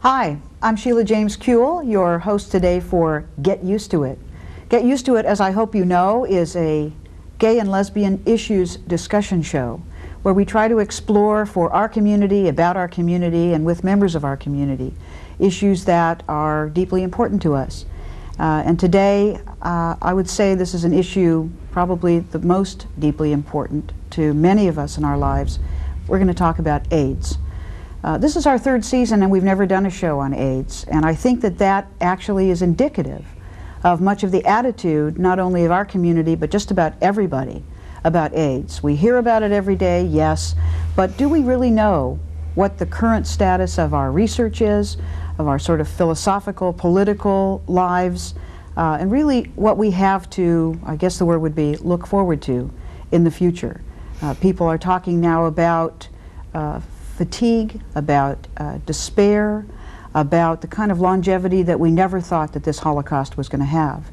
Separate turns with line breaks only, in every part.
Hi, I'm Sheila James Kuehl, your host today for Get Used to It. Get Used to It, as I hope you know, is a gay and lesbian issues discussion show where we try to explore for our community, about our community, and with members of our community, issues that are deeply important to us. And today, I would say this is an issue probably the most deeply important to many of us in our lives. We're going to talk about AIDS. This is our third season and we've never done a show on AIDS, and I think that that actually is indicative of much of the attitude not only of our community but just about everybody about AIDS. We hear about it every day, yes, but do we really know what the current status of our research is, of our sort of philosophical, political lives, and really what we have to, I guess the word would be, look forward to in the future. People are talking now about fatigue, about despair, about the kind of longevity that we never thought that this Holocaust was going to have.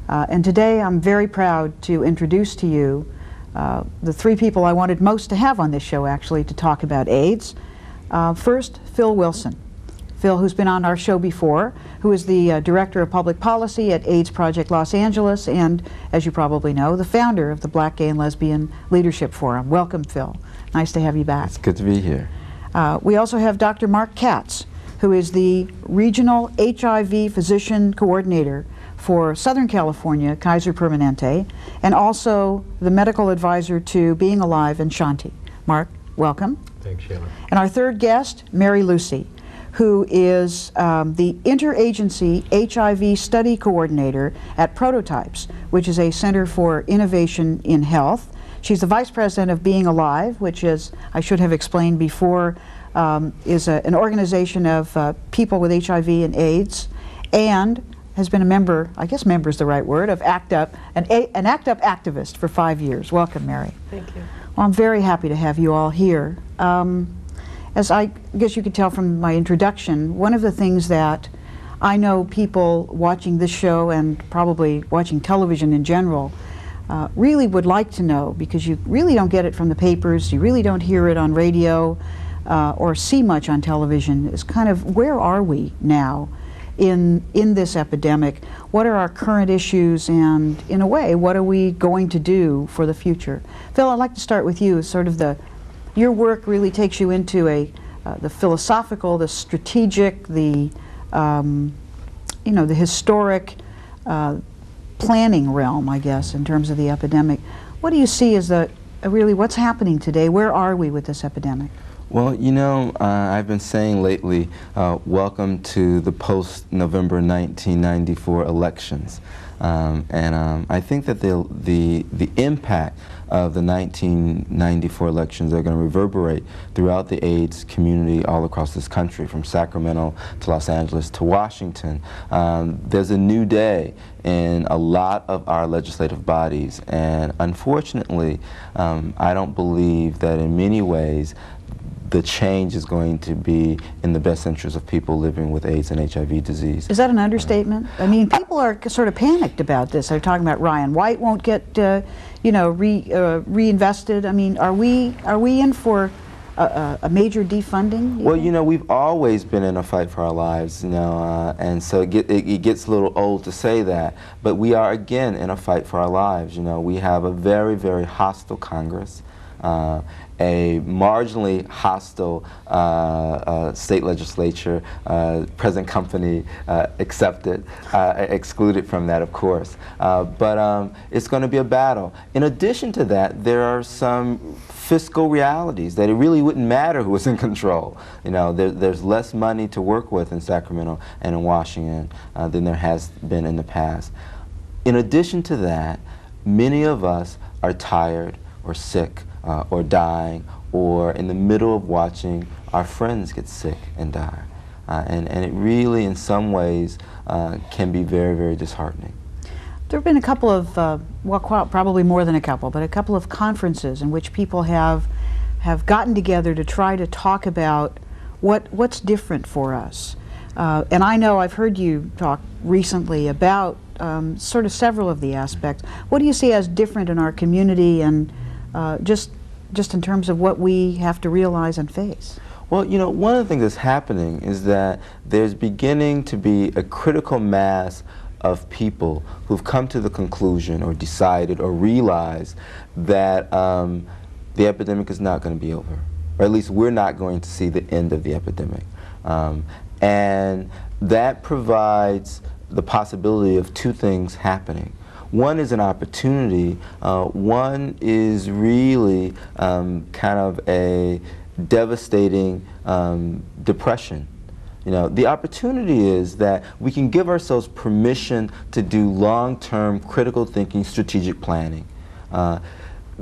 And today I'm very proud to introduce to you the three people I wanted most to have on this show actually to talk about AIDS. First, Phill Wilson. Phill, who's been on our show before, who is the Director of Public Policy at AIDS Project Los Angeles and, as you probably know, the founder of the Black, Gay and Lesbian Leadership Forum. Welcome, Phill. Nice to have you back.
It's good to be here.
We also have Dr. Mark Katz, who is the Regional HIV Physician Coordinator for Southern California, Kaiser Permanente, and also the medical advisor to Being Alive and Shanti. Mark, welcome.
Thanks, Sheila.
And our third guest, Mary Lucey, who is the Interagency HIV Study Coordinator at Prototypes, which is a Center for Innovation in Health. She's the Vice President of Being Alive, which is, I should have explained before, is an organization of people with HIV and AIDS, and has been a member, I guess member is the right word, of ACT UP, an ACT UP activist for 5 years. Welcome, Mary.
Thank you.
Well, I'm very happy to have you all here. As I guess you could tell from my introduction, one of the things that I know people watching this show and probably watching television in general really would like to know, because you really don't get it from the papers, you really don't hear it on radio or see much on television, is kind of where are we now in this epidemic? What are our current issues, and in a way, what are we going to do for the future? Phill, I'd like to start with you. Sort of your work really takes you into the philosophical, the strategic, the the historic planning realm, I guess, in terms of the epidemic. What do you see as really what's happening today? Where are we with this epidemic?
Well, you know, I've been saying lately, welcome to the post-November 1994 elections. I think that the impact of the 1994 elections are going to reverberate throughout the AIDS community all across this country, from Sacramento to Los Angeles to Washington. There's a new day in a lot of our legislative bodies, and unfortunately, I don't believe that in many ways the change is going to be in the best interest of people living with AIDS and HIV disease.
Is that an understatement? I mean, people are sort of panicked about this. They're talking about Ryan White won't get, reinvested. I mean, are we in for a major defunding?
Well, you know, we've always been in a fight for our lives, you know, and so it gets a little old to say that, but we are again in a fight for our lives. You know, we have a very, very hostile Congress. A marginally hostile state legislature, present company excluded from that, of course. But it's going to be a battle. In addition to that, there are some fiscal realities that it really wouldn't matter who was in control. You know, there's less money to work with in Sacramento and in Washington than there has been in the past. In addition to that, many of us are tired or sick or dying, or in the middle of watching our friends get sick and die. And it really, in some ways, can be very, very disheartening.
There have been a couple of, well, probably more than a couple, but a couple of conferences in which people have gotten together to try to talk about what's different for us. And I know I've heard you talk recently about sort of several of the aspects. What do you see as different in our community, and just in terms of what we have to realize and face?
Well, you know, one of the things that's happening is that there's beginning to be a critical mass of people who've come to the conclusion or decided or realized that the epidemic is not going to be over, or at least we're not going to see the end of the epidemic. And that provides the possibility of two things happening. One is an opportunity. One is really kind of a devastating depression. You know, the opportunity is that we can give ourselves permission to do long-term critical thinking, strategic planning.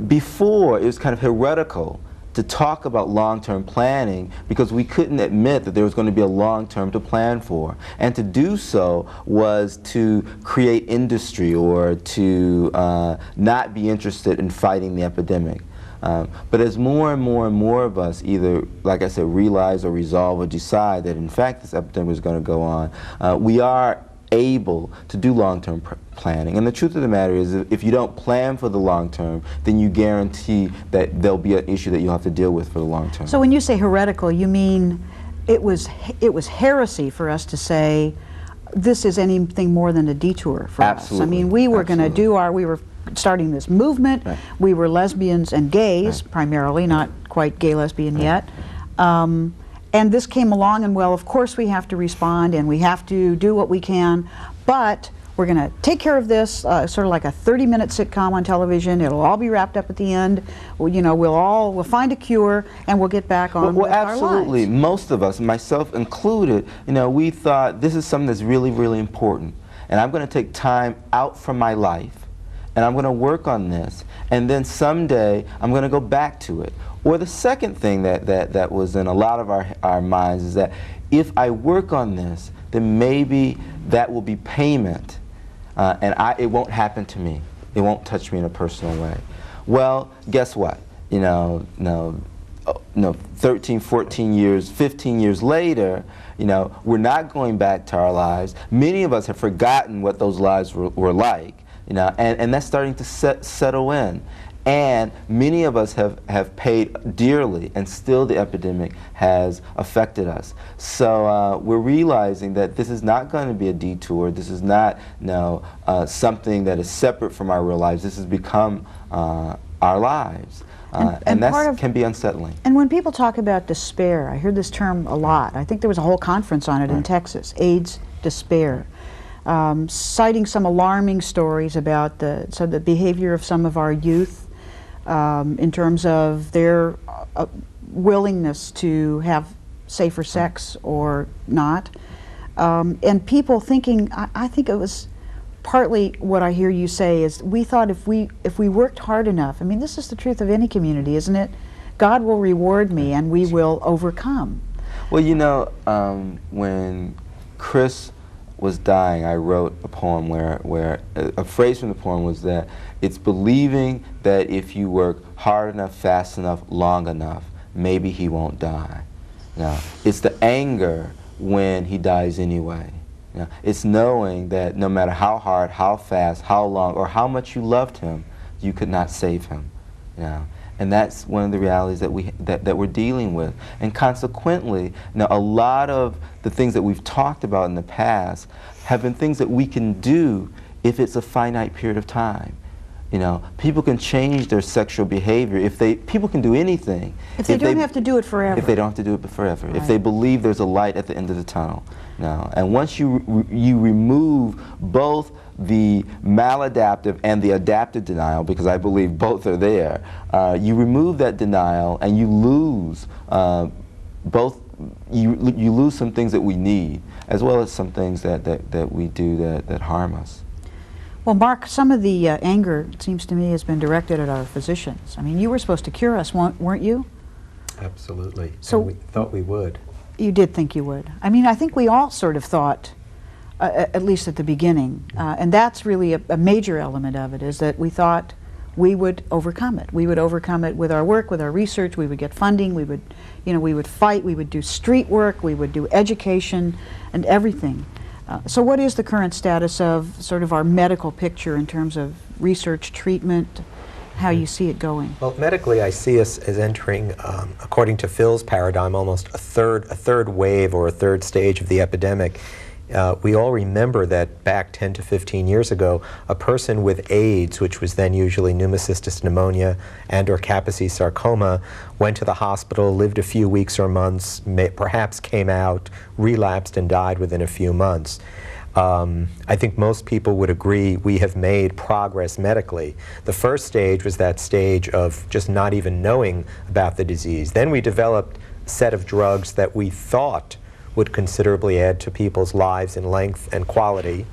Before, it was kind of heretical to talk about long-term planning because we couldn't admit that there was going to be a long-term to plan for. And to do so was to create industry or to not be interested in fighting the epidemic. But as more and more and more of us either, like I said, realize or resolve or decide that in fact this epidemic is going to go on, we are able to do long-term planning. And the truth of the matter is, if you don't plan for the long term, then you guarantee that there'll be an issue that you'll have to deal with for the long term.
So when you say heretical, you mean it was heresy for us to say this is anything more than a detour for
Absolutely.
us. I mean, we were going to do we were starting this movement.
Right.
We were lesbians and gays,
Right.
primarily, not quite gay lesbian
Right.
yet. And this came along, and well, of course we have to respond and we have to do what we can, but we're going to take care of this, sort of like a 30-minute sitcom on television. It'll all be wrapped up at the end. Well, you know, we'll find a cure and we'll get back on with our lives.
Absolutely. Most of us, myself included, you know, we thought this is something that's really, really important, and I'm going to take time out from my life, and I'm going to work on this, and then someday I'm going to go back to it. Or the second thing that was in a lot of our minds is that if I work on this, then maybe that will be payment, and it won't happen to me. It won't touch me in a personal way. Well, guess what? You know, 13, 14 years, 15 years later, you know, we're not going back to our lives. Many of us have forgotten what those lives were like, you know, and that's starting to settle in. And many of us have paid dearly, and still the epidemic has affected us. So we're realizing that this is not going to be a detour. This is not something that is separate from our real lives. This has become our lives. And that can be unsettling.
And when people talk about despair, I hear this term a lot. I think there was a whole conference on it in Texas, AIDS despair. Citing some alarming stories about the behavior of some of our youth in terms of their willingness to have safer sex or not. And people thinking, I think it was partly what I hear you say is we thought if we worked hard enough, I mean, this is the truth of any community, isn't it? God will reward me and we will overcome.
Well, you know, when Chris was dying, I wrote a poem where a phrase from the poem was that it's believing that if you work hard enough, fast enough, long enough, maybe he won't die. Now, it's the anger when he dies anyway. You know, it's knowing that no matter how hard, how fast, how long, or how much you loved him, you could not save him. You know? And that's one of the realities that we're dealing with. And consequently, now a lot of the things that we've talked about in the past have been things that we can do if it's a finite period of time. You know, people can change their sexual behavior people can do anything.
If they don't have to do it forever.
If they don't have to do it forever.
Right.
If they believe there's a light at the end of the tunnel. No. And once you remove both the maladaptive and the adaptive denial, because I believe both are there, you remove that denial and you lose you lose some things that we need, as well as some things that we do that harm us.
Well, Mark, some of the anger, it seems to me, has been directed at our physicians. I mean, you were supposed to cure us, weren't you?
Absolutely.
So
and we thought we would.
You did think you would. I mean, I think we all sort of thought, at least at the beginning, and that's really a major element of it, is that we thought we would overcome it. We would overcome it with our work, with our research. We would get funding. We would, we would fight. We would do street work. We would do education and everything. So what is the current status of sort of our medical picture in terms of research, treatment, how you see it going.
Well, medically, I see us as entering, according to Phil's paradigm, almost a third wave or a third stage of the epidemic. We all remember that back 10 to 15 years ago, a person with AIDS, which was then usually pneumocystis pneumonia and or Kaposi sarcoma, went to the hospital, lived a few weeks or months, perhaps came out, relapsed, and died within a few months. I think most people would agree we have made progress medically. The first stage was that stage of just not even knowing about the disease. Then we developed a set of drugs that we thought would considerably add to people's lives in length and quality.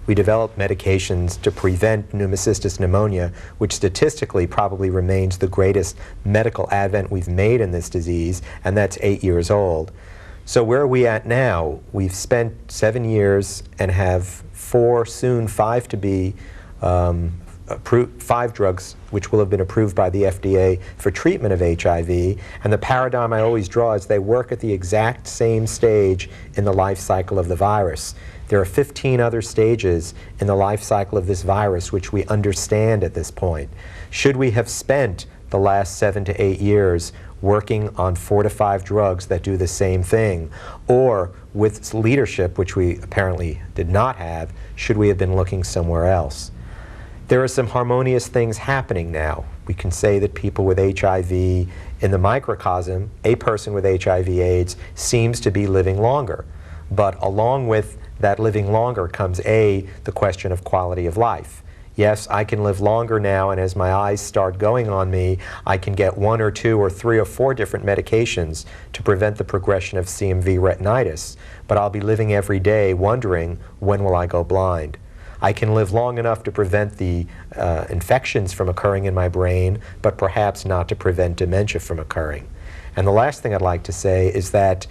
We developed medications to prevent pneumocystis pneumonia, which statistically probably remains the greatest medical advent we've made in this disease, and that's 8 years old. So where are we at now? We've spent 7 years and have 4, soon 5 to be approved, 5 drugs which will have been approved by the FDA for treatment of HIV. And the paradigm I always draw is they work at the exact same stage in the life cycle of the virus. There are 15 other stages in the life cycle of this virus which we understand at this point. Should we have spent the last 7 to 8 years working on 4 to 5 drugs that do the same thing? Or with leadership, which we apparently did not have, should we have been looking somewhere else? There are some harmonious things happening now. We can say that people with HIV in the microcosm, a person with HIV/AIDS seems to be living longer. But along with that living longer comes the question of quality of life. Yes, I can live longer now, and as my eyes start going on me, I can get 1 or 2 or 3 or 4 different medications to prevent the progression of CMV retinitis. But I'll be living every day wondering, when will I go blind? I can live long enough to prevent the infections from occurring in my brain, but perhaps not to prevent dementia from occurring. And the last thing I'd like to say is that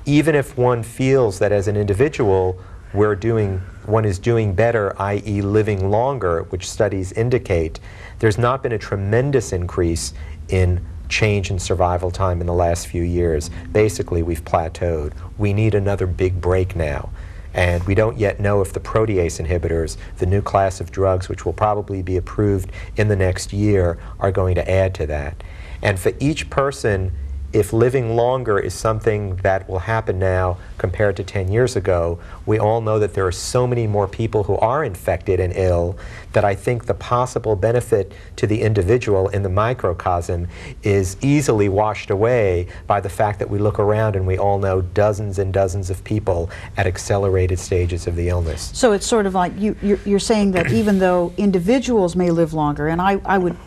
even if one feels that as an individual one is doing better, i.e. living longer, which studies indicate, there's not been a tremendous increase in change in survival time in the last few years. Basically, we've plateaued. We need another big break now. And we don't yet know if the protease inhibitors, the new class of drugs which will probably be approved in the next year, are going to add to that. And for each person, if living longer is something that will happen now compared to 10 years ago, we all know that there are so many more people who are infected and ill that I think the possible benefit to the individual in the microcosm is easily washed away by the fact that we look around and we all know dozens and dozens of people at accelerated stages of the illness.
So it's sort of like you're saying that even though individuals may live longer, and I would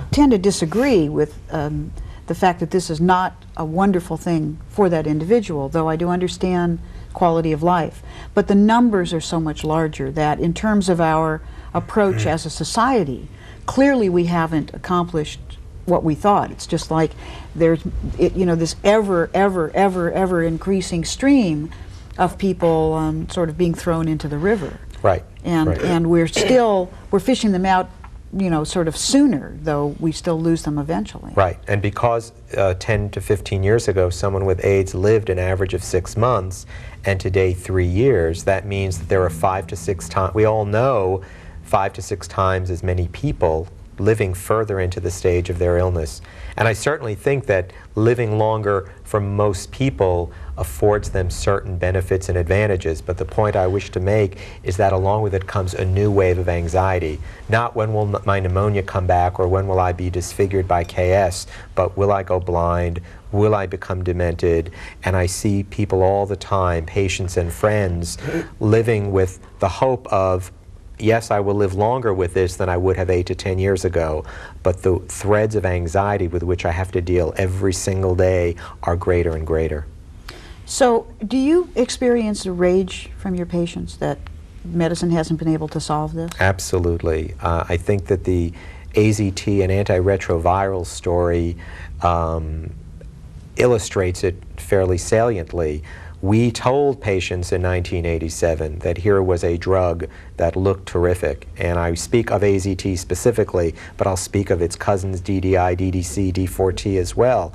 tend to disagree with the fact that this is not a wonderful thing for that individual, though I do understand quality of life. But the numbers are so much larger that in terms of our approach as a society, clearly we haven't accomplished what we thought. It's just like there's this ever increasing stream of people sort of being thrown into the river.
Right.
And we're fishing them out sort of sooner, though we still lose them eventually.
Right, and because 10 to 15 years ago someone with AIDS lived an average of 6 months, and today 3 years, that means that there are 5 to 6 times, we all know 5 to 6 times as many people living further into the stage of their illness. And I certainly think that living longer for most people affords them certain benefits and advantages, but the point I wish to make is that along with it comes a new wave of anxiety. Not when will my pneumonia come back or when will I be disfigured by KS, but will I go blind, will I become demented? And I see people all the time, patients and friends, living with the hope of, yes, I will live longer with this than I would have 8 to 10 years ago, but the threads of anxiety with which I have to deal every single day are greater and greater.
So, do you experience a rage from your patients that medicine hasn't been able to solve this?
Absolutely. I think that the AZT and antiretroviral story illustrates it fairly saliently. We told patients in 1987 that here was a drug that looked terrific, and I speak of AZT specifically, but I'll speak of its cousins DDI, DDC, D4T as well.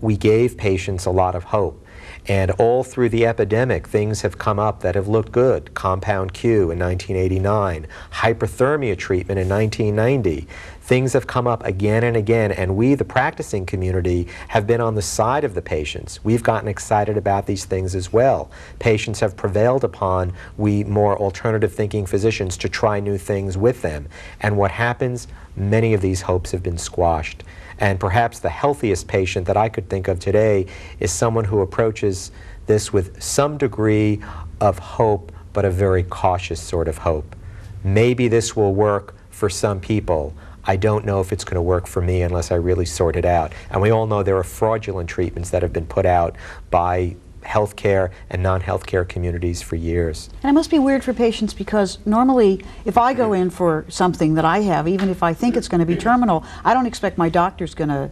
We gave patients a lot of hope. And all through the epidemic, things have come up that have looked good. Compound Q in 1989, hyperthermia treatment in 1990. Things have come up again and again, and we, the practicing community, have been on the side of the patients. We've gotten excited about these things as well. Patients have prevailed upon we more alternative thinking physicians to try new things with them. And what happens? Many of these hopes have been squashed. And perhaps the healthiest patient that I could think of today is someone who approaches this with some degree of hope, but a very cautious sort of hope. Maybe this will work for some people. I don't know if it's going to work for me unless I really sort it out. And we all know there are fraudulent treatments that have been put out by healthcare and non-healthcare communities for years.
And it must be weird for patients because normally if I go in for something that I have, even if I think it's going to be terminal, I don't expect my doctor's going to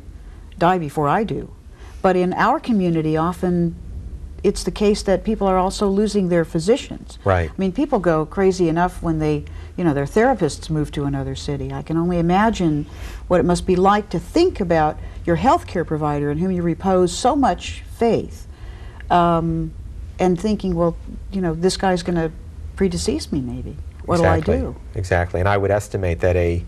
die before I do. But in our community, often it's the case that people are also losing their physicians.
Right.
I mean, people go crazy enough when they, you know, their therapists move to another city. I can only imagine what it must be like to think about your healthcare provider in whom you repose so much faith, and thinking, well, you know, this guy's going to predecease me maybe. What'll I do?
Exactly. And I would estimate that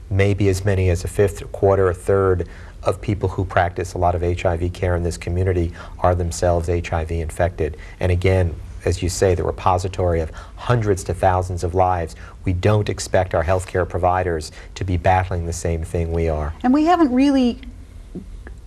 maybe as many as a fifth, a quarter, a third of people who practice a lot of HIV care in this community are themselves HIV infected. And again, as you say, the repository of hundreds to thousands of lives. We don't expect our healthcare providers to be battling the same thing we are.
And we haven't really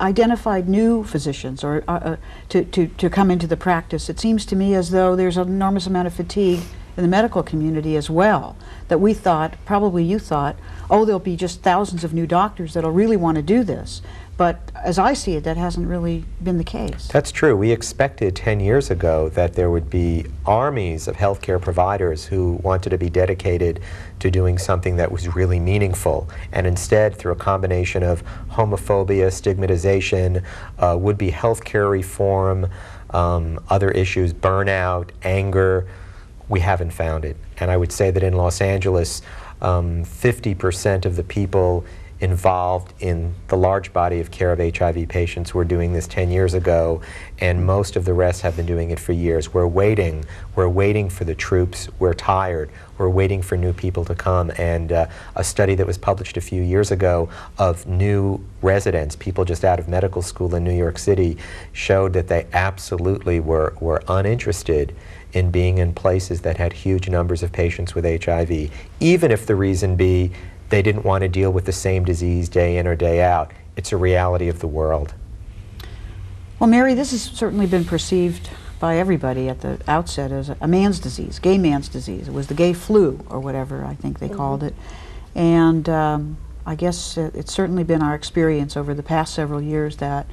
identified new physicians or to come into the practice. It seems to me as though there's an enormous amount of fatigue in the medical community as well, that we thought, probably you thought, oh, there'll be just thousands of new doctors that'll really want to do this. But as I see it, that hasn't really been the case.
That's true. We expected 10 years ago that there would be armies of healthcare providers who wanted to be dedicated to doing something that was really meaningful. And instead, through a combination of homophobia, stigmatization, would-be healthcare reform, other issues, burnout, anger, we haven't found it. And I would say that in Los Angeles, 50% of the people involved in the large body of care of HIV patients were doing this 10 years ago, and most of the rest have been doing it for years. We're waiting for the troops. We're tired. We're waiting for new people to come. And a study that was published a few years ago of new residents, people just out of medical school in New York City, showed that they absolutely were uninterested in being in places that had huge numbers of patients with HIV, even if the reason be they didn't want to deal with the same disease day in or day out. It's a reality of the world.
Well, Mary, this has certainly been perceived by everybody at the outset as a man's disease, gay man's disease. It was the gay flu, or whatever I think they called it. And I guess it's certainly been our experience over the past several years that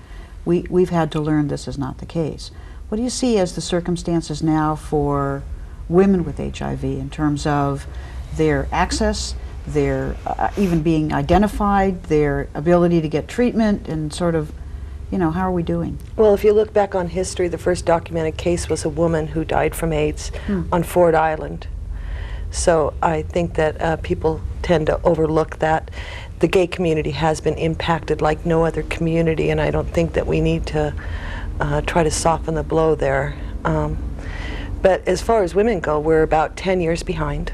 we've had to learn this is not the case. What do you see as the circumstances now for women with HIV in terms of their access, their even being identified, their ability to get treatment, and sort of, you know, how are we doing?
Well, if you look back on history, the first documented case was a woman who died from AIDS on Ford Island. So I think that people tend to overlook that. The gay community has been impacted like no other community, and I don't think that we need to try to soften the blow there. But as far as women go, we're about 10 years behind.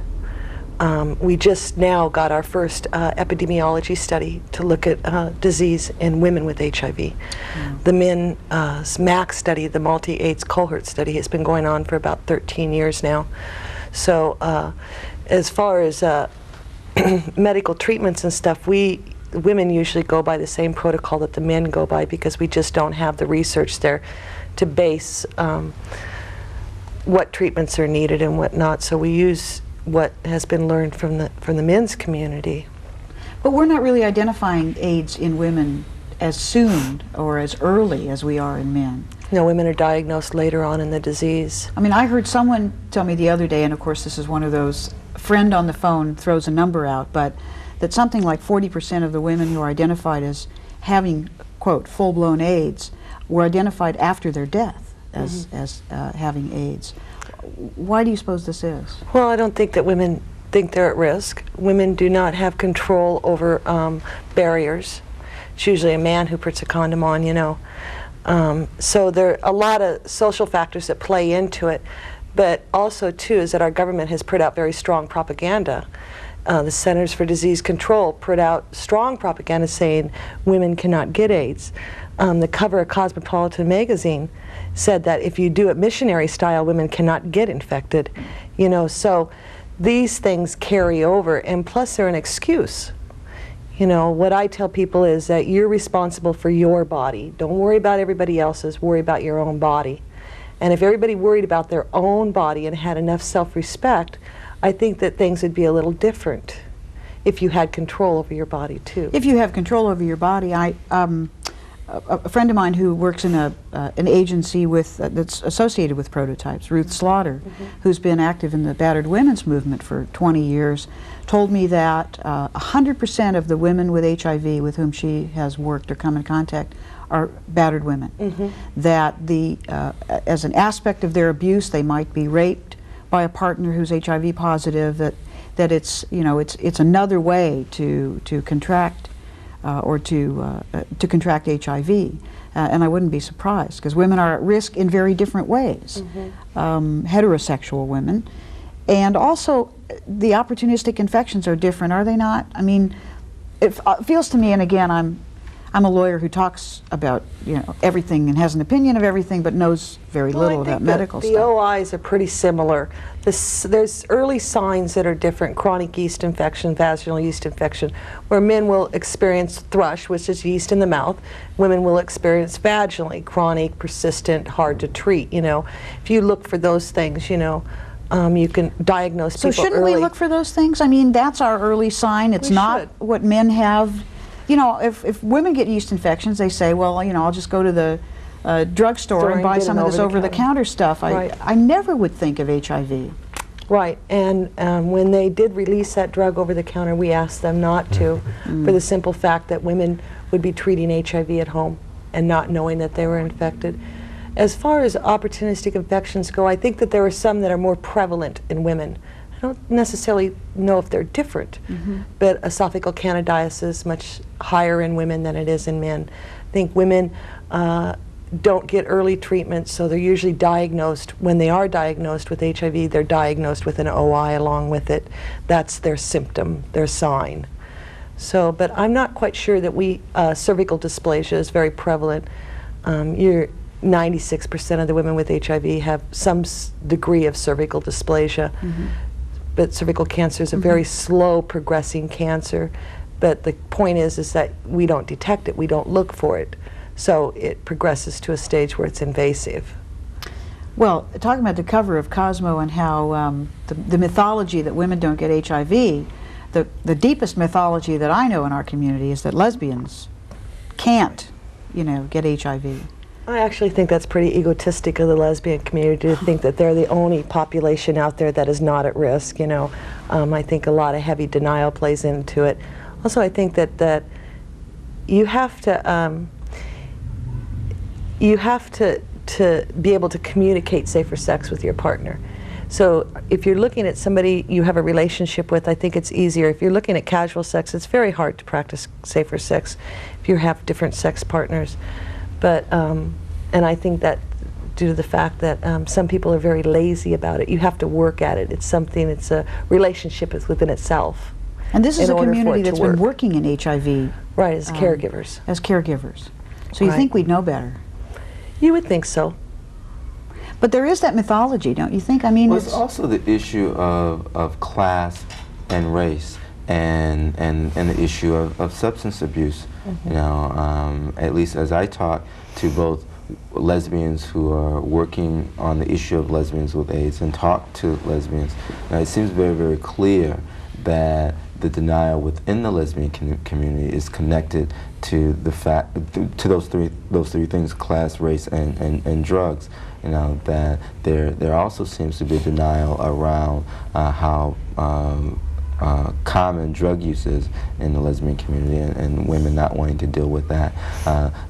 We just now got our first epidemiology study to look at disease in women with HIV. The MIN's MAC study, the multi-AIDS cohort study, has been going on for about 13 years now. So as far as medical treatments and stuff, women usually go by the same protocol that the men go by because we just don't have the research there to base what treatments are needed and what not. So we use what has been learned from the men's community.
But we're not really identifying AIDS in women as soon or as early as we are in men.
No, women are diagnosed later on in the disease.
I mean, I heard someone tell me the other day, and of course this is one of those, friend on the phone throws a number out, but that something like 40% of the women who are identified as having, quote, full-blown AIDS were identified after their death as having AIDS. Why do you suppose this is?
Well, I don't think that women think they're at risk. Women do not have control over barriers. It's usually a man who puts a condom on, you know. So there are a lot of social factors that play into it, but also too is that our government has put out very strong propaganda. The Centers for Disease Control put out strong propaganda saying women cannot get AIDS. The cover of Cosmopolitan magazine said that if you do it missionary style, women cannot get infected. You know, so these things carry over, and plus they're an excuse. You know, what I tell people is that you're responsible for your body. Don't worry about everybody else's, worry about your own body. And if everybody worried about their own body and had enough self-respect, I think that things would be a little different if you had control over your body too.
If you have control over your body, a friend of mine who works in an agency with that's associated with prototypes, Ruth Slaughter, who's been active in the battered women's movement for 20 years, told me that 100% of the women with HIV with whom she has worked or come in contact are battered women. That as an aspect of their abuse, they might be raped by a partner who's HIV positive. That it's, you know, it's another way to contract or to contract HIV, and I wouldn't be surprised, because women are at risk in very different ways. Heterosexual women, and also the opportunistic infections are different, are they not? I mean, it feels to me, and again, I'm a lawyer who talks about, you know, everything and has an opinion of everything, but knows very little about medical stuff.
The OIs are pretty similar. There's early signs that are different: chronic yeast infection, vaginal yeast infection, where men will experience thrush, which is yeast in the mouth. Women will experience vaginally, chronic, persistent, hard to treat. You know, if you look for those things, you know, you can diagnose people early.
So shouldn't we look for those things? I mean, that's our early sign. It's not what men have. You know, if women get yeast infections, they say, well, you know, I'll just go to the drugstore and buy some of this over-the-counter stuff. I never would think of HIV.
Right, and when they did release that drug over-the-counter, we asked them not to, for the simple fact that women would be treating HIV at home and not knowing that they were infected. As far as opportunistic infections go, I think that there are some that are more prevalent in women. I don't necessarily know if they're different, but esophageal candidiasis is much higher in women than it is in men. I think women don't get early treatment, so they're usually diagnosed. When they are diagnosed with HIV, they're diagnosed with an OI along with it. That's their symptom, their sign. So, but I'm not quite sure that cervical dysplasia is very prevalent. 96% of the women with HIV have some degree of cervical dysplasia. But cervical cancer is a very slow progressing cancer. But the point is that we don't detect it, we don't look for it. So it progresses to a stage where it's invasive.
Well, talking about the cover of Cosmo and how the mythology that women don't get HIV, the deepest mythology that I know in our community is that lesbians can't, you know, get HIV.
I actually think that's pretty egotistic of the lesbian community to think that they're the only population out there that is not at risk, you know. I think a lot of heavy denial plays into it. Also, I think that you have to be able to communicate safer sex with your partner. So if you're looking at somebody you have a relationship with, I think it's easier. If you're looking at casual sex, it's very hard to practice safer sex if you have different sex partners. But, and I think that due to the fact that some people are very lazy about it, you have to work at it. It's a relationship within itself.
And this is a community that's been working in HIV.
Right, as caregivers.
As caregivers. So you think we'd know better?
You would think so.
But there is that mythology, don't you think? I mean,
well, it's also the issue of class and race. And the issue of substance abuse. You know, at least as I talk to both lesbians who are working on the issue of lesbians with AIDS and talk to lesbians, now it seems very, very clear that the denial within the lesbian community is connected to the fact, to those three things: class, race, and drugs. You know, that there also seems to be a denial around how common drug uses in the lesbian community, and women not wanting to deal with that.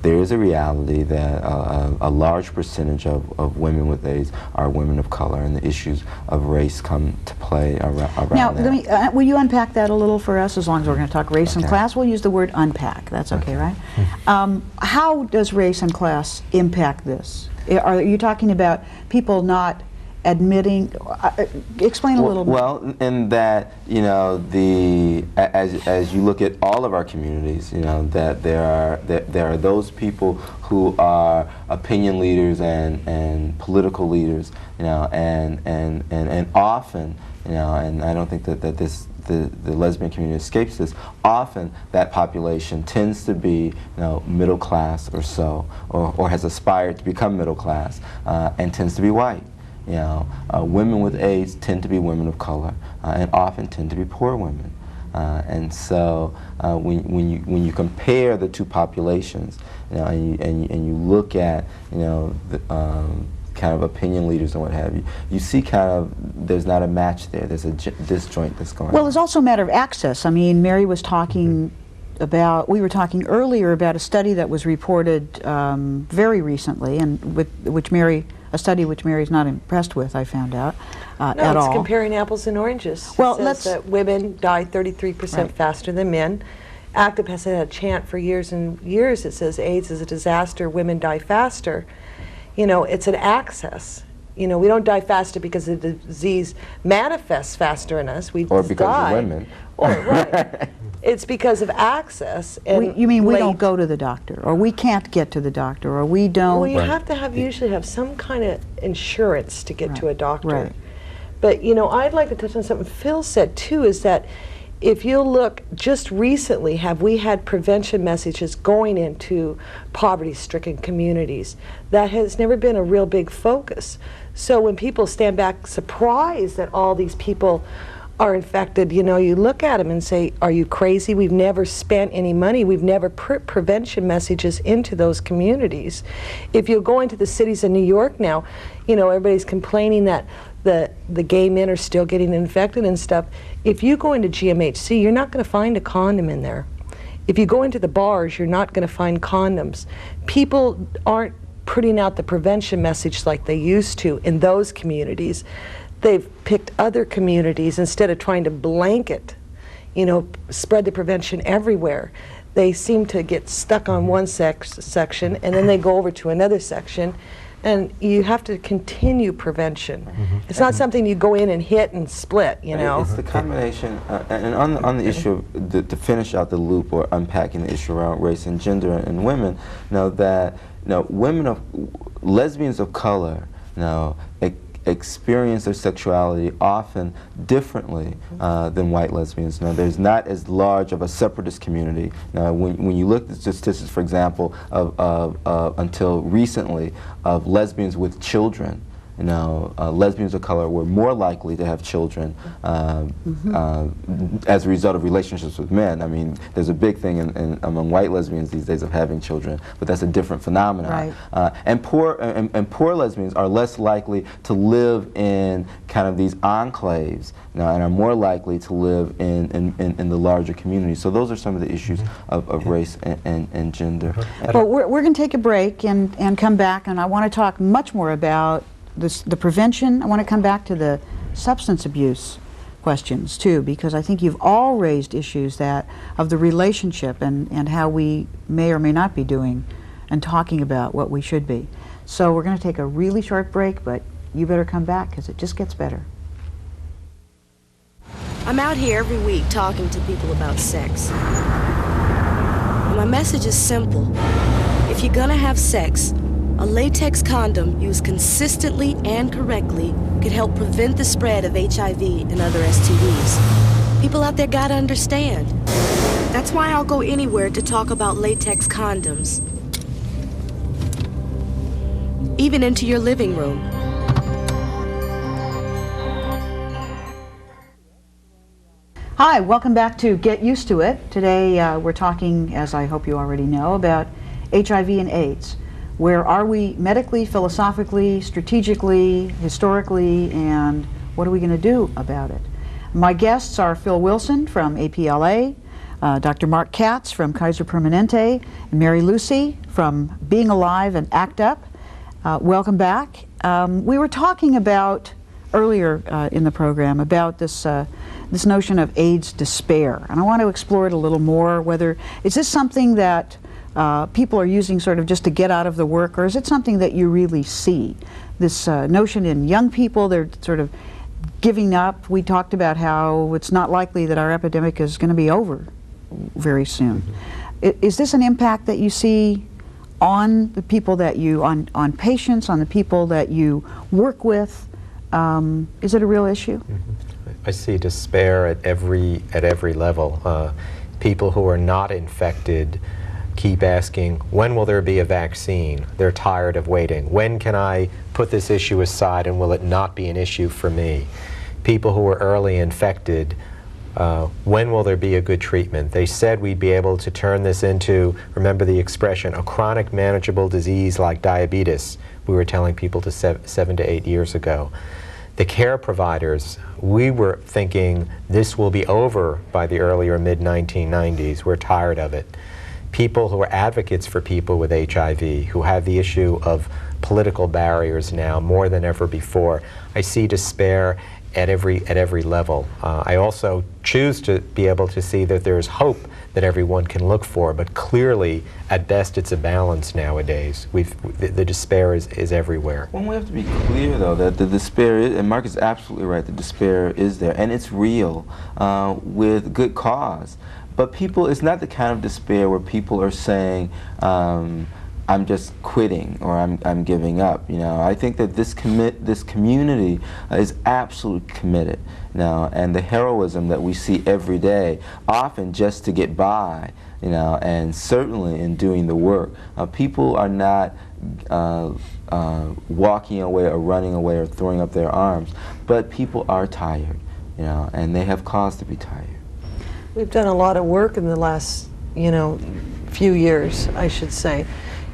There is a reality that a large percentage of women with AIDS are women of color, and the issues of race come to play around
Now,
that.
will you unpack that a little for us? As long as we're going to talk race and
Okay.
class, we'll use the word unpack. That's okay, right? How does race and class impact this? Are you talking about people not admitting? Explain a little bit.
Well, in that, you know, as you look at all of our communities, you know, that there are those people who are opinion leaders and political leaders, you know, and often, you know, and I don't think that the lesbian community escapes this. Often that population tends to be, you know, middle class or so, or has aspired to become middle class, and tends to be white. You know, women with AIDS tend to be women of color, and often tend to be poor women. And so when you compare the two populations, you know, and you look at, you know, the, kind of opinion leaders and what have you, you see kind of there's not a match there. There's a disjoint that's going on.
Well, it's also a matter of access. I mean, Mary was talking about, we were talking earlier about a study that was reported very recently, and a study which Mary's not impressed with, I found out, at all.
No, it's comparing apples and oranges.
Well,
it says that women die 33% faster than men. Active has had a chant for years and years that says AIDS is a disaster, women die faster. You know, it's an access. You know, we don't die faster because the disease manifests faster in us. We
or because
die.
of women.
Or, right. It's because of access. And
you mean we don't go to the doctor, or we can't get to the doctor, or we don't?
Well, you have to usually have some kind of insurance to get to a doctor.
Right.
But, you know, I'd like to touch on something Phill said, too, is that if you look, just recently have we had prevention messages going into poverty-stricken communities. That has never been a real big focus. So when people stand back surprised that all these people are infected, you know, you look at them and say, are you crazy? We've never spent any money. We've never put prevention messages into those communities. If you go into the cities of New York now, you know, everybody's complaining that the gay men are still getting infected and stuff. If you go into GMHC, you're not going to find a condom in there. If you go into the bars, you're not going to find condoms. People aren't putting out the prevention message like they used to in those communities. They've picked other communities instead of trying to blanket, you know, spread the prevention everywhere. They seem to get stuck on one section and then they go over to another section. And you have to continue prevention. It's not something you go in and hit and split, you know.
It's the combination, and on the issue of to finish out the loop or unpacking the issue around race and gender and women, you know, that, you know, lesbians of color, you know, experience their sexuality often differently than white lesbians. Now, there's not as large of a separatist community. Now, when you look at statistics, for example, of until recently, of lesbians with children, you know, lesbians of color were more likely to have children as a result of relationships with men. I mean, there's a big thing among white lesbians these days of having children, but that's a different phenomenon.
Right.
And poor lesbians are less likely to live in kind of these enclaves, you know, and are more likely to live in the larger communities. So those are some of the issues of race and gender.
Well, we're going to take a break and come back, and I want to talk much more about the prevention. I want to come back to the substance abuse questions too, because I think you've all raised issues of the relationship and how we may or may not be doing and talking about what we should be. So we're going to take a really short break, but you better come back because it just gets better.
I'm out here every week talking to people about sex. And my message is simple. If you're gonna have sex, a latex condom used consistently and correctly could help prevent the spread of HIV and other STDs. People out there gotta understand. That's why I'll go anywhere to talk about latex condoms. Even into your living room.
Hi, welcome back to Get Used to It. Today we're talking, as I hope you already know, about HIV and AIDS. Where are we medically, philosophically, strategically, historically, and what are we going to do about it? My guests are Phill Wilson from APLA, Dr. Mark Katz from Kaiser Permanente, and Mary Lucey from Being Alive and ACT UP. Welcome back. We were talking about earlier in the program about this this notion of AIDS despair, and I want to explore it a little more. Whether is this something that people are using sort of just to get out of the work, or is it something that you really see? This notion in young people, they're sort of giving up. We talked about how it's not likely that our epidemic is going to be over very soon. Is this an impact that you see on the people that you, on patients, on the people that you work with? Is it a real issue?
I see despair at every level. People who are not infected keep asking, when will there be a vaccine? They're tired of waiting. When can I put this issue aside and will it not be an issue for me? People who are early infected, when will there be a good treatment? They said we'd be able to turn this into, remember the expression, a chronic manageable disease like diabetes, we were telling people to 7 to 8 years ago. The care providers, we were thinking this will be over by the earlier mid-1990s. We're tired of it. People who are advocates for people with HIV, who have the issue of political barriers now more than ever before. I see despair at every level. I also choose to be able to see that there's hope that everyone can look for, but clearly, at best, it's a balance nowadays. The despair is everywhere.
Well, we have to be clear, though, that the despair is, and Mark is absolutely right, the despair is there, and it's real, with good cause. But people, it's not the kind of despair where people are saying, I'm just quitting or I'm giving up. You know, I think that this community is absolutely committed now, and the heroism that we see every day, often just to get by, you know, and certainly in doing the work. People are not walking away or running away or throwing up their arms, but people are tired, you know, and they have cause to be tired.
We've done a lot of work in the last, few years, I should say.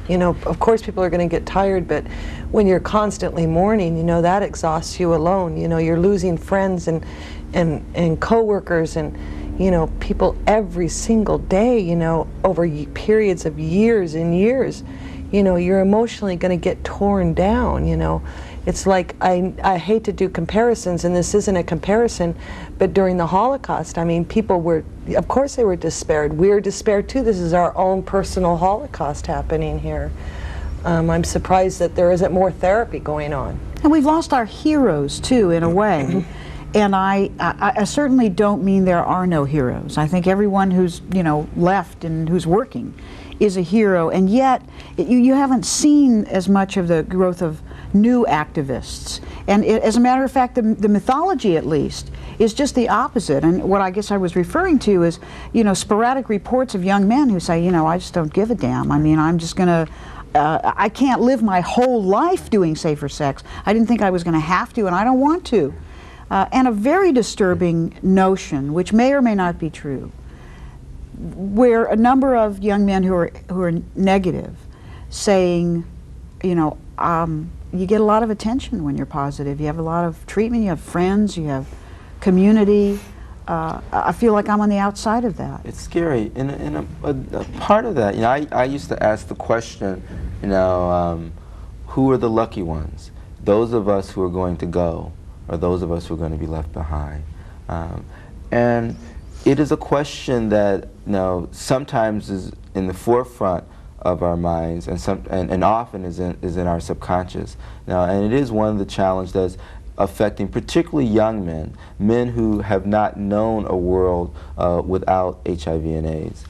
Of course people are going to get tired, but when you're constantly mourning, that exhausts you alone. You're losing friends and coworkers and, people every single day, over periods of years and years. You're emotionally going to get torn down, It's like, I hate to do comparisons, and this isn't a comparison, but during the Holocaust, I mean, people were, of course they were despaired. We're despaired too. This is our own personal Holocaust happening here. I'm surprised that there isn't more therapy going on.
And we've lost our heroes too, in a way. And I certainly don't mean there are no heroes. I think everyone who's, left and who's working is a hero, and yet you haven't seen as much of the growth of new activists. And as a matter of fact, the mythology, at least, is just the opposite. And what I guess I was referring to is, sporadic reports of young men who say, I just don't give a damn. I mean, I'm just gonna, I can't live my whole life doing safer sex. I didn't think I was gonna have to, and I don't want to. And a very disturbing notion, which may or may not be true, where a number of young men who are negative saying, you get a lot of attention when you're positive. You have a lot of treatment, you have friends, you have community. I feel like I'm on the outside of that.
It's scary. And a part of that, I used to ask the question, who are the lucky ones? Those of us who are going to go, or those of us who are going to be left behind? And it is a question that sometimes is in the forefront of our minds, and often is in our subconscious. And it is one of the challenges that's affecting particularly young men who have not known a world without HIV and AIDS.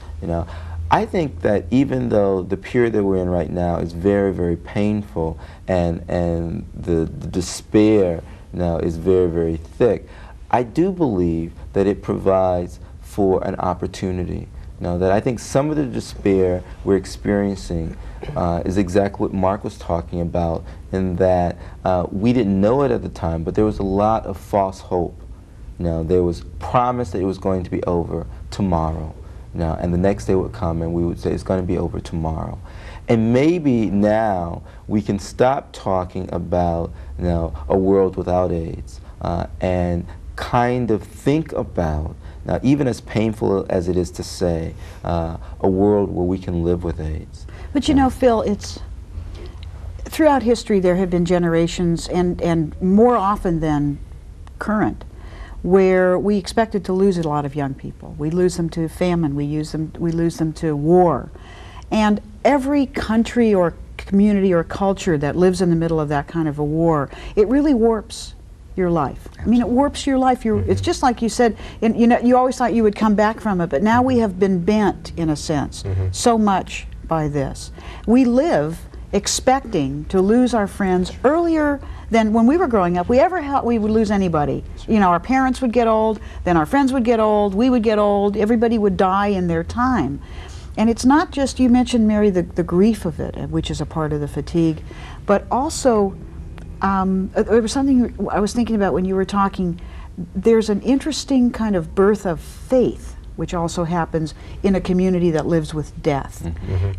I think that even though the period that we're in right now is very, very painful, and the despair is very, very thick, I do believe that it provides for an opportunity. That I think some of the despair we're experiencing is exactly what Mark was talking about, in that we didn't know it at the time, but there was a lot of false hope. There was promise that it was going to be over tomorrow. And the next day would come and we would say it's going to be over tomorrow. And maybe now we can stop talking about a world without AIDS and kind of think about, now even as painful as it is to say, a world where we can live with AIDS.
But you know, Phill, it's throughout history there have been generations, and more often than current, where we expected to lose a lot of young people. We lose them to famine, we lose them to war. And every country or community or culture that lives in the middle of that kind of a war, it really warps your life. I mean, it warps your life. It's just like you said, and you know, you always thought you would come back from it, but now we have been bent, in a sense, so much by this. We live expecting to lose our friends earlier than when we were growing up. We ever thought we would lose anybody. You know, our parents would get old, then our friends would get old, we would get old, everybody would die in their time. And it's not just, you mentioned, Mary, the grief of it, which is a part of the fatigue, but also there was something I was thinking about when you were talking. There's an interesting kind of birth of faith which also happens in a community that lives with death.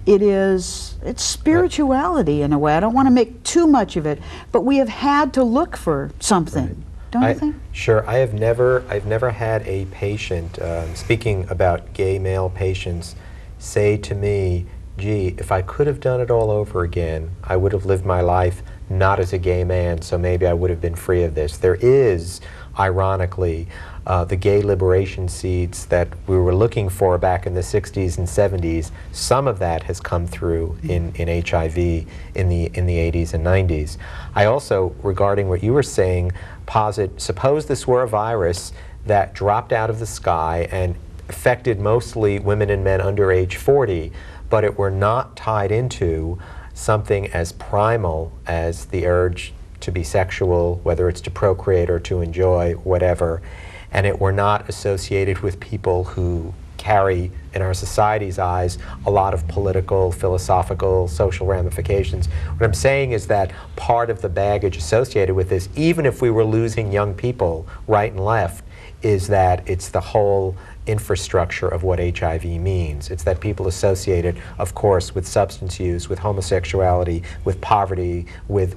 It's spirituality in a way. I don't want to make too much of it, but we have had to look for something. Don't you think?
Sure. I've never had a patient, speaking about gay male patients, say to me, gee, if I could have done it all over again, I would have lived my life not as a gay man, so maybe I would have been free of this. There is, ironically, the gay liberation seeds that we were looking for back in the 60s and 70s. Some of that has come through in HIV in the 80s and 90s. I also, regarding what you were saying, posit, suppose this were a virus that dropped out of the sky and affected mostly women and men under age 40, but it were not tied into something as primal as the urge to be sexual, whether it's to procreate or to enjoy, whatever, and it were not associated with people who carry, in our society's eyes, a lot of political, philosophical, social ramifications. What I'm saying is that part of the baggage associated with this, even if we were losing young people right and left, is that it's the whole infrastructure of what HIV means. It's that people associate it, of course, with substance use, with homosexuality, with poverty, with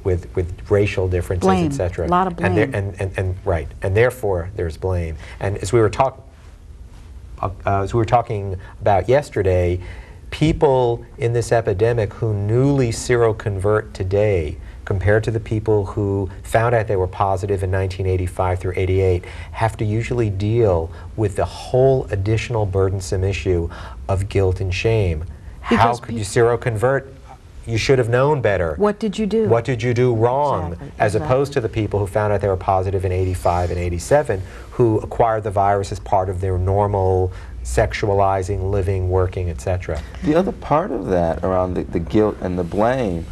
racial differences, etc.
A lot of blame.
And therefore there's blame. And as we were talking about yesterday, people in this epidemic who newly seroconvert today, compared to the people who found out they were positive in 1985 through 88, have to usually deal with the whole additional burdensome issue of guilt and shame. How could you seroconvert? You should have known better.
What did you do?
What did you do wrong?
Exactly.
As opposed to the people who found out they were positive in 85 and 87, who acquired the virus as part of their normal sexualizing, living, working, etc.
The other part of that, around the guilt and the blame,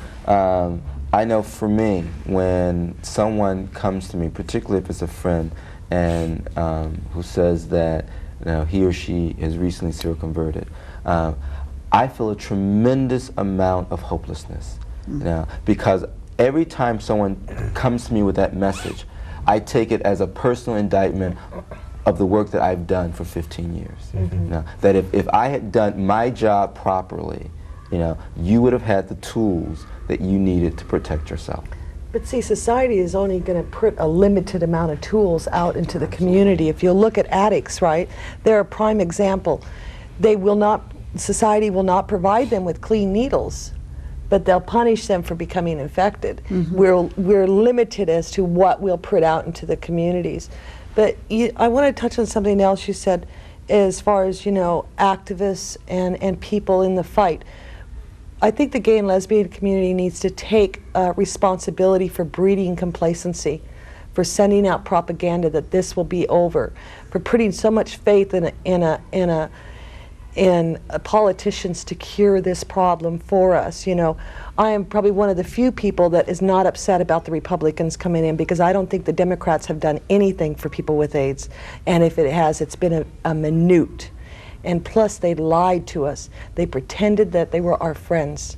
I know for me, when someone comes to me, particularly if it's a friend, and who says that he or she has recently seroconverted, I feel a tremendous amount of hopelessness. Because every time someone comes to me with that message, I take it as a personal indictment of the work that I've done for 15 years. That if I had done my job properly, you would have had the tools that you needed to protect yourself.
But see, society is only going to put a limited amount of tools out into the community. If you look at addicts, right, they're a prime example. Society will not provide them with clean needles, but they'll punish them for becoming infected. We're limited as to what we'll put out into the communities. But I want to touch on something else you said, as far as, activists and people in the fight. I think the gay and lesbian community needs to take responsibility for breeding complacency, for sending out propaganda that this will be over, for putting so much faith in politicians to cure this problem for us. I am probably one of the few people that is not upset about the Republicans coming in, because I don't think the Democrats have done anything for people with AIDS, and if it has, it's been a minute. And plus, they lied to us. They pretended that they were our friends.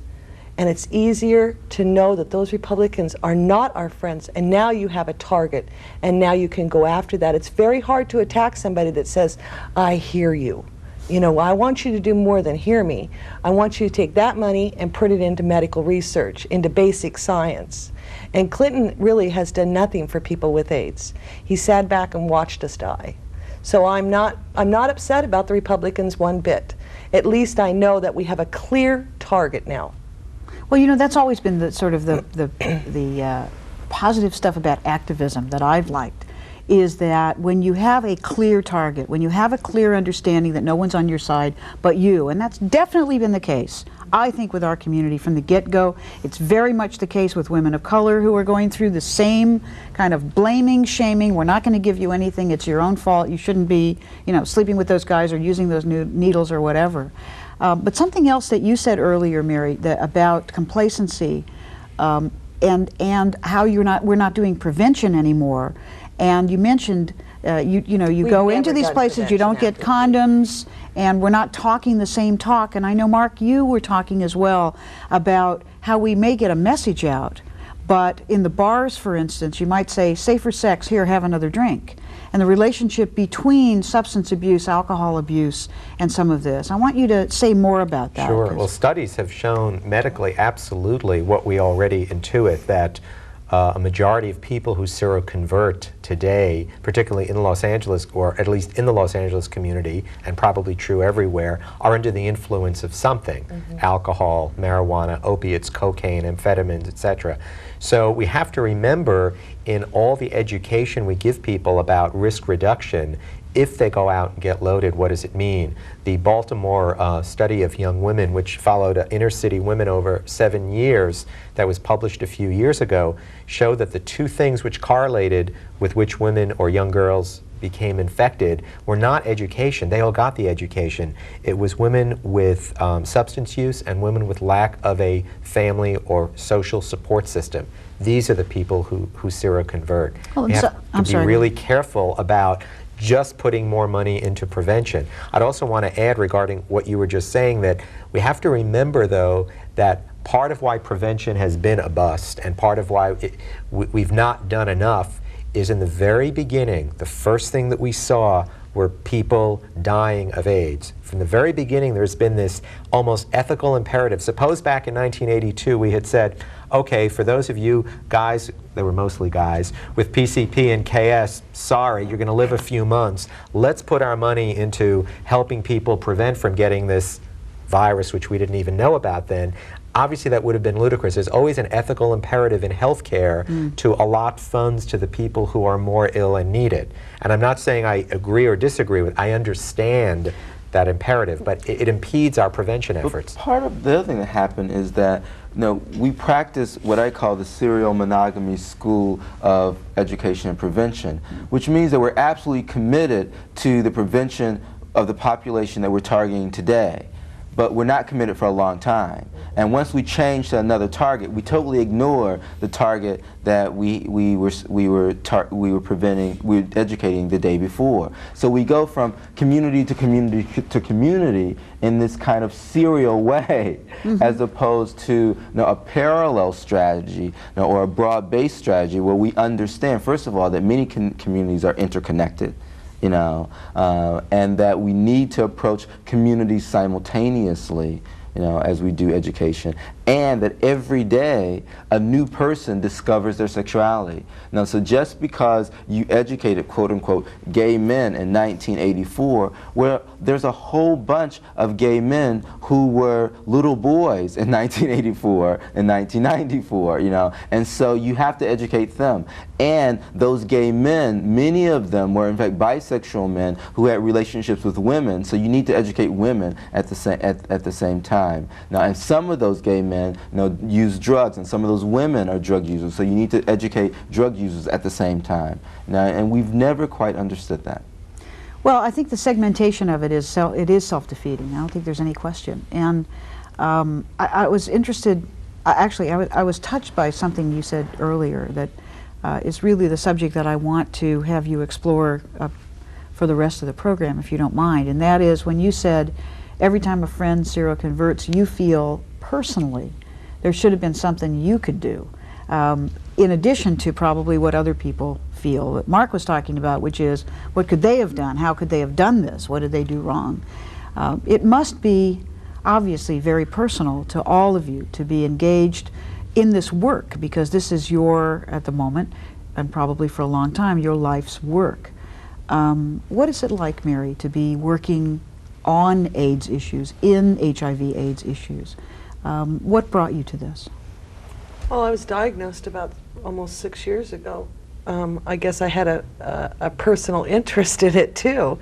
And it's easier to know that those Republicans are not our friends, and now you have a target, and now you can go after that. It's very hard to attack somebody that says, I hear you. You know, I want you to do more than hear me. I want you to take that money and put it into medical research, into basic science. And Clinton really has done nothing for people with AIDS. He sat back and watched us die. So I'm not upset about the Republicans one bit. At least I know that we have a clear target now.
Well, you know, that's always been the sort of the positive stuff about activism that I've liked, is that when you have a clear target, when you have a clear understanding that no one's on your side but you, and that's definitely been the case, I think, with our community from the get-go. It's very much the case with women of color who are going through the same kind of blaming, shaming. We're not going to give you anything. It's your own fault. You shouldn't be, you know, sleeping with those guys or using those needles or whatever. But something else that you said earlier, Mary, about complacency and how we're not doing prevention anymore. And you mentioned, you go into these places, you don't get condoms, and we're not talking the same talk. And I know, Mark, you were talking as well about how we may get a message out, but in the bars, for instance, you might say, safer sex, here, have another drink. And the relationship between substance abuse, alcohol abuse, and some of this. I want you to say more about that.
Sure. Well, studies have shown medically absolutely what we already intuit, that a majority of people who seroconvert today, particularly in Los Angeles, or at least in the Los Angeles community, and probably true everywhere, are under the influence of something, alcohol, marijuana, opiates, cocaine, amphetamines, etc. So we have to remember, in all the education we give people about risk reduction, if they go out and get loaded, what does it mean? The Baltimore study of young women, which followed inner city women over 7 years, that was published a few years ago, showed that the two things which correlated with which women or young girls became infected were not education. They all got the education. It was women with substance use and women with lack of a family or social support system. These are the people who seroconvert.
Well,
you have to be really careful about just putting more money into prevention. I'd also want to add, regarding what you were just saying, that we have to remember, though, that part of why prevention has been a bust and part of why we've not done enough is, in the very beginning, the first thing that we saw were people dying of AIDS. From the very beginning, there's been this almost ethical imperative. Suppose back in 1982 we had said, okay, for those of you guys, they were mostly guys, with PCP and KS, sorry, you're going to live a few months. Let's put our money into helping people prevent from getting this virus, which we didn't even know about then. Obviously, that would have been ludicrous. There's always an ethical imperative in healthcare to allot funds to the people who are more ill and need it. And I'm not saying I agree or disagree with, I understand that imperative, but it impedes our prevention efforts.
But part of the other thing that happened is that, you know, we practice what I call the serial monogamy school of education and prevention, which means that we're absolutely committed to the prevention of the population that we're targeting today, but we're not committed for a long time. And once we change to another target, we totally ignore the target that we were educating the day before. So we go from community to community to community in this kind of serial way, as opposed to, you know, a parallel strategy, you know, or a broad-based strategy where we understand, first of all, that many communities are interconnected, you know, and that we need to approach communities simultaneously, you know, as we do education, and that every day a new person discovers their sexuality. Now, so just because you educated, quote unquote, gay men in 1984, where there's a whole bunch of gay men who were little boys in 1984 and 1994, you know, and so you have to educate them. And those gay men, many of them were in fact bisexual men who had relationships with women, so you need to educate women at the same time. Now, and some of those gay men, you know, use drugs, and some of those women are drug users, so you need to educate drug users at the same time. Now, and we've never quite understood that.
Well, I think the segmentation of it is self-defeating. I don't think there's any question. And I was interested, actually, I was touched by something you said earlier that is really the subject that I want to have you explore for the rest of the program, if you don't mind. And that is when you said, every time a friend seroconverts, you feel personally there should have been something you could do, in addition to probably what other people feel that Mark was talking about, which is, what could they have done? How could they have done this? What did they do wrong? It must be obviously very personal to all of you to be engaged in this work, because this is your, at the moment, and probably for a long time, your life's work. What is it like, Mary, to be working on AIDS issues, in HIV/AIDS issues? What brought you to this?
Well, I was diagnosed about almost 6 years ago. I guess I had a personal interest in it too.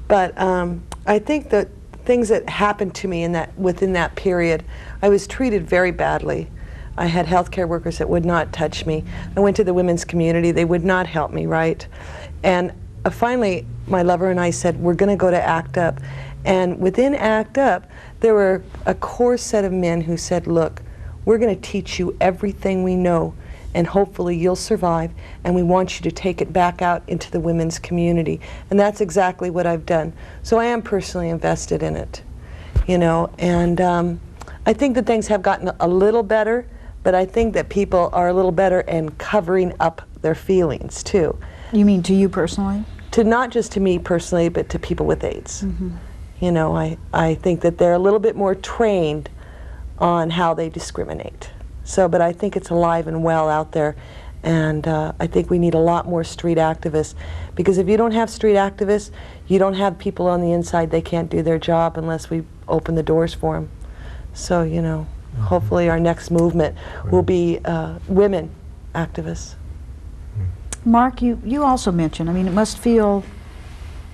But I think that things that happened to me within that period, I was treated very badly. I had healthcare workers that would not touch me. I went to the women's community, they would not help me, right? And finally, my lover and I said, we're gonna go to ACT UP. And within ACT UP, there were a core set of men who said, look, we're gonna teach you everything we know, and hopefully you'll survive, and we want you to take it back out into the women's community. And that's exactly what I've done. So I am personally invested in it, you know, and I think that things have gotten a little better, but I think that people are a little better in covering up their feelings too.
You mean to you personally?
To not just to me personally, but to people with AIDS.
Mm-hmm.
You know, I think that they're a little bit more trained on how they discriminate. So, but I think it's alive and well out there, and I think we need a lot more street activists, because if you don't have street activists, you don't have people on the inside. They can't do their job unless we open the doors for them. So, you know, hopefully our next movement will be women activists.
Mark, you also mentioned, I mean, it must feel,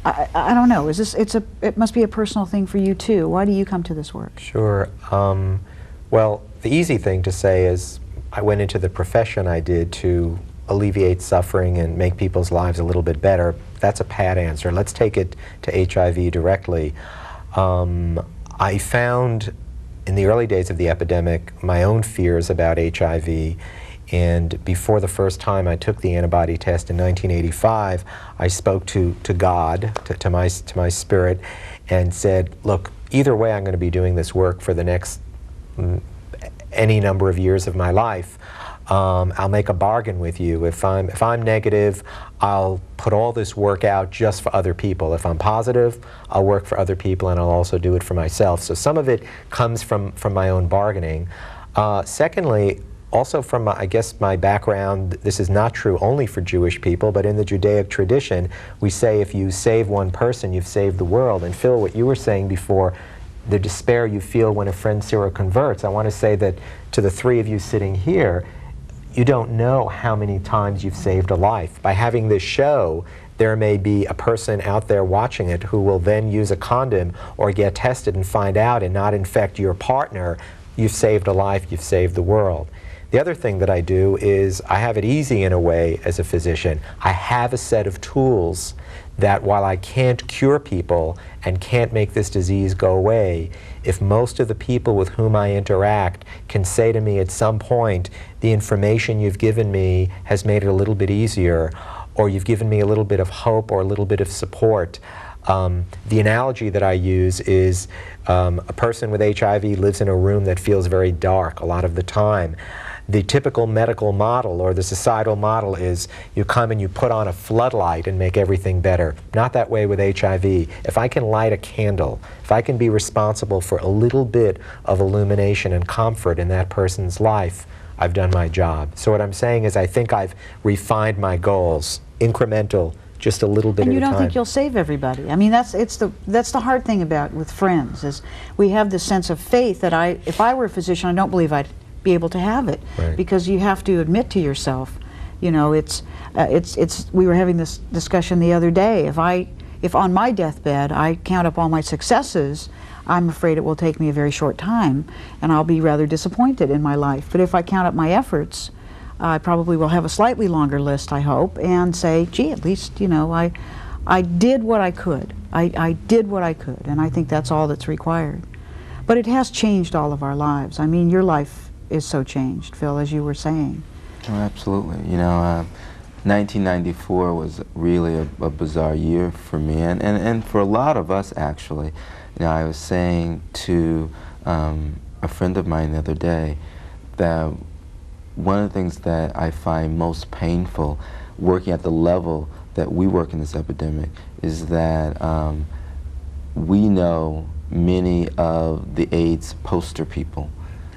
I don't know, it must be a personal thing for you too. Why do you come to this work?
Sure. Well, the easy thing to say is I went into the profession I did to alleviate suffering and make people's lives a little bit better. That's a pat answer. Let's take it to HIV directly. I found in the early days of the epidemic my own fears about HIV, and before the first time I took the antibody test in 1985, I spoke to God, to my spirit, and said, look, either way I'm going to be doing this work for the next any number of years of my life. I'll make a bargain with you. If I'm negative, I'll put all this work out just for other people. If I'm positive, I'll work for other people, and I'll also do it for myself. So some of it comes from my own bargaining. Secondly, also from, I guess, my background, this is not true only for Jewish people, but in the Judaic tradition, we say if you save one person, you've saved the world. And Phill, what you were saying before, the despair you feel when a friend seroconverts, I want to say that to the three of you sitting here, you don't know how many times you've saved a life. By having this show, there may be a person out there watching it who will then use a condom or get tested and find out and not infect your partner. You've saved a life, you've saved the world. The other thing that I do is I have it easy in a way as a physician. I have a set of tools that while I can't cure people and can't make this disease go away, if most of the people with whom I interact can say to me at some point, the information you've given me has made it a little bit easier, or you've given me a little bit of hope or a little bit of support. The analogy that I use is a person with HIV lives in a room that feels very dark a lot of the time. The typical medical model or the societal model is you come and you put on a floodlight and make everything better. Not that way with HIV. If I can light a candle, if I can be responsible for a little bit of illumination and comfort in that person's life, I've done my job. So what I'm saying is I think I've refined my goals, incremental, just a little bit at a time.
And you don't think you'll save everybody. I mean, that's the hard thing about with friends is we have this sense of faith that if I were a physician, I don't believe I'd be able to have it,
right.
Because you have to admit to yourself, you know, we were having this discussion the other day. If on my deathbed I count up all my successes, I'm afraid it will take me a very short time, and I'll be rather disappointed in my life. But if I count up my efforts, I probably will have a slightly longer list, I hope, and say, gee, at least, you know, I did what I could. I did what I could, and I think that's all that's required. But it has changed all of our lives. I mean, your life is so changed, Phill, as you were saying.
Oh, absolutely. You know, 1994 was really a bizarre year for me, and for a lot of us, actually. You know, I was saying to a friend of mine the other day that one of the things that I find most painful working at the level that we work in this epidemic is that we know many of the AIDS poster people,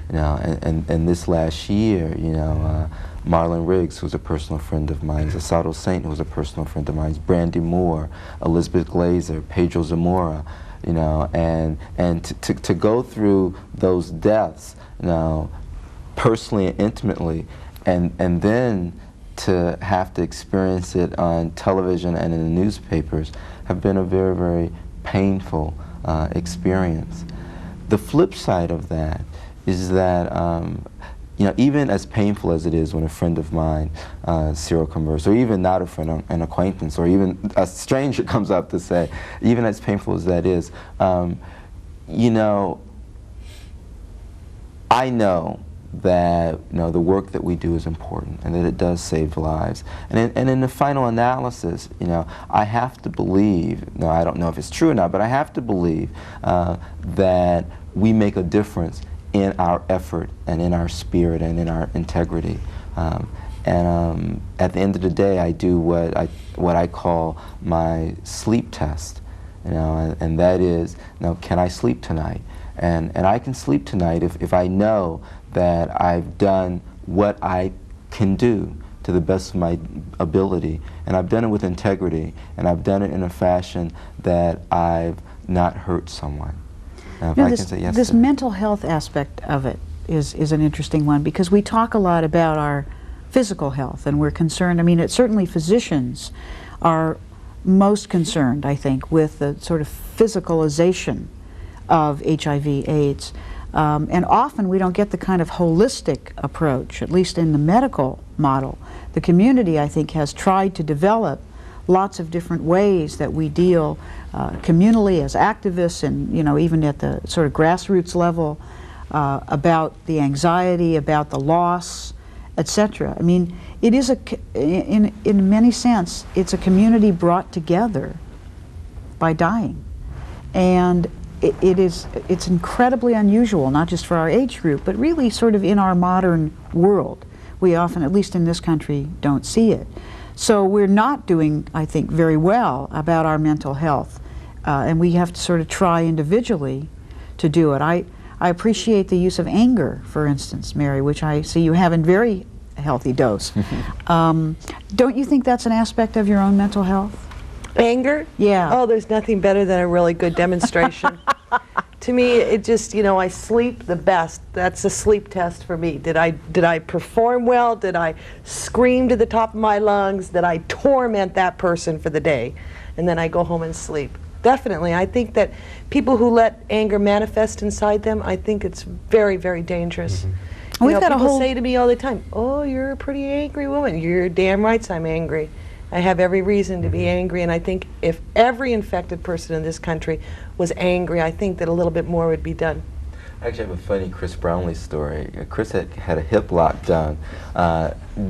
you know, and this last year, you know, Marlon Riggs, who's a personal friend of mine, Asado Saint, who's a personal friend of mine, Brandy Moore, Elizabeth Glazer, Pedro Zamora, you know, and to go through those deaths, you know, personally and intimately, and then to have to experience it on television and in the newspapers have been a very, very painful experience. The flip side of that is that you know, even as painful as it is when a friend of mine seroconverts, or even not a friend, an acquaintance, or even a stranger comes up to say, even as painful as that is, you know, I know that, you know, the work that we do is important and that it does save lives. And in the final analysis, you know, I have to believe, no, I don't know if it's true or not, but I have to believe that we make a difference in our effort and in our spirit and in our integrity. At the end of the day, I do what I call my sleep test, you know, and that is, you know, can I sleep tonight? And I can sleep tonight if I know that I've done what I can do to the best of my ability, and I've done it with integrity, and I've done it in a fashion that I've not hurt someone. Now, if I can say yes
this
to that.
mental health aspect of it is an interesting one, because we talk a lot about our physical health, and we're concerned. I mean, certainly physicians are most concerned, I think, with the sort of physicalization of HIV/AIDS. And often we don't get the kind of holistic approach, at least in the medical model. The community, I think, has tried to develop lots of different ways that we deal communally as activists, and, you know, even at the sort of grassroots level, about the anxiety, about the loss, etc. I mean, it is in many sense, it's a community brought together by dying. And it's incredibly unusual, not just for our age group, but really sort of in our modern world. We often, at least in this country, don't see it. So we're not doing, I think, very well about our mental health, and we have to sort of try individually to do it. I appreciate the use of anger, for instance, Mary, which I see you have in very healthy dose. Don't you think that's an aspect of your own mental health?
Anger?
Yeah.
Oh, there's nothing better than a really good demonstration. To me, it just, you know, I sleep the best. That's a sleep test for me. Did I perform well? Did I scream to the top of my lungs? Did I torment that person for the day? And then I go home and sleep. Definitely. I think that people who let anger manifest inside them, I think it's very, very dangerous.
Mm-hmm.
You know, people say to me all the time, oh, you're a pretty angry woman. You're damn right I'm angry. I have every reason to be angry, and I think if every infected person in this country was angry, I think that a little bit more would be done.
I actually have a funny Chris Brownlee story. Chris had a hip lock done,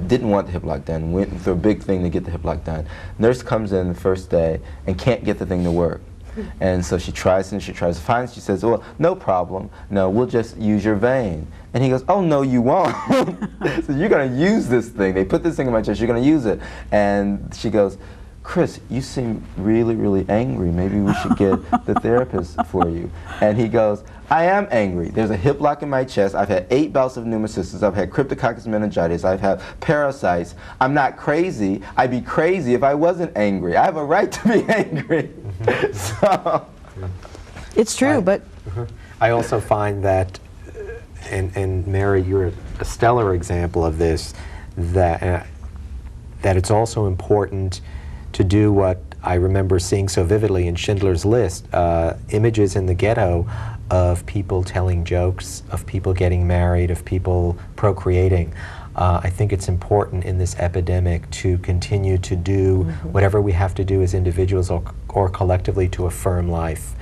didn't want the hip lock done, went through a big thing to get the hip lock done. Nurse comes in the first day and can't get the thing to work. And so she tries and she tries. Finally, she says, well, no problem. No, we'll just use your vein. And he goes, oh, no, you won't. So you're going to use this thing. They put this thing in my chest. You're going to use it. And she goes, Chris, you seem really, really angry. Maybe we should get the therapist for you. And he goes, I am angry. There's a hip lock in my chest. I've had 8 bouts of pneumocystis. I've had cryptococcus meningitis. I've had parasites. I'm not crazy. I'd be crazy if I wasn't angry. I have a right to be angry. So
it's true, but
I also find that, and Mary, you're a stellar example of this, that it's also important to do what I remember seeing so vividly in Schindler's List, images in the ghetto of people telling jokes, of people getting married, of people procreating. I think it's important in this epidemic to continue to do whatever we have to do as individuals or collectively to affirm life.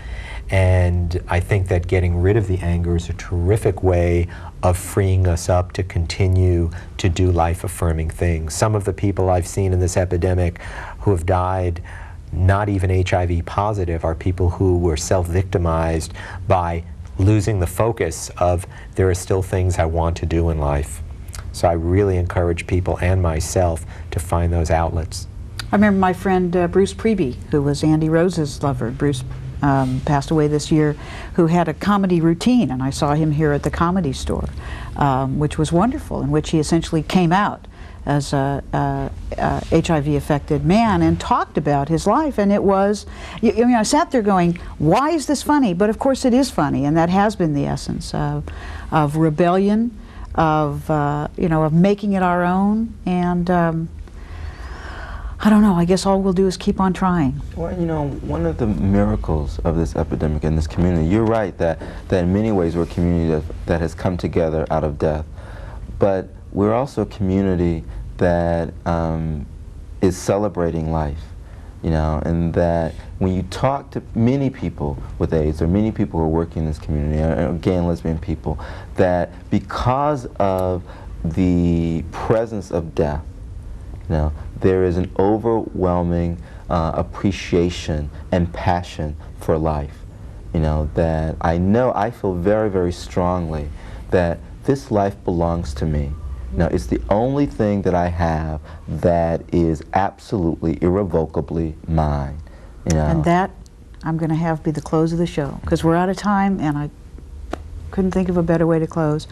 And I think that getting rid of the anger is a terrific way of freeing us up to continue to do life-affirming things. Some of the people I've seen in this epidemic who have died not even HIV positive are people who were self-victimized by losing the focus of there are still things I want to do in life. So I really encourage people and myself to find those outlets.
I remember my friend Bruce Priebe, who was Andy Rose's lover. Bruce passed away this year, who had a comedy routine, and I saw him here at the Comedy Store, which was wonderful, in which he essentially came out as a HIV-affected man and talked about his life. And it was, I mean, I sat there going, why is this funny? But of course it is funny, and that has been the essence of rebellion, of of making it our own, and I don't know, I guess all we'll do is keep on trying.
Well, one of the miracles of this epidemic in this community, you're right that in many ways we're a community that has come together out of death, but we're also a community that is celebrating life, and that when you talk to many people with AIDS, or many people who are working in this community, or gay and lesbian people, that because of the presence of death, there is an overwhelming appreciation and passion for life. That I feel very, very strongly that this life belongs to me. It's the only thing that I have that is absolutely, irrevocably mine.
And that I'm going to have be the close of the show, because we're out of time, and I couldn't think of a better way to close.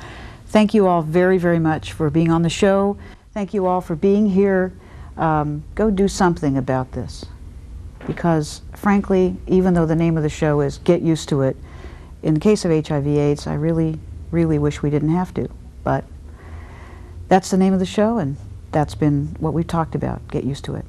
Thank you all very, very much for being on the show. Thank you all for being here. Go do something about this, because frankly, even though the name of the show is Get Used to It, in the case of HIV/AIDS, I really, really wish we didn't have to. But that's the name of the show, and that's been what we've talked about. Get used to it.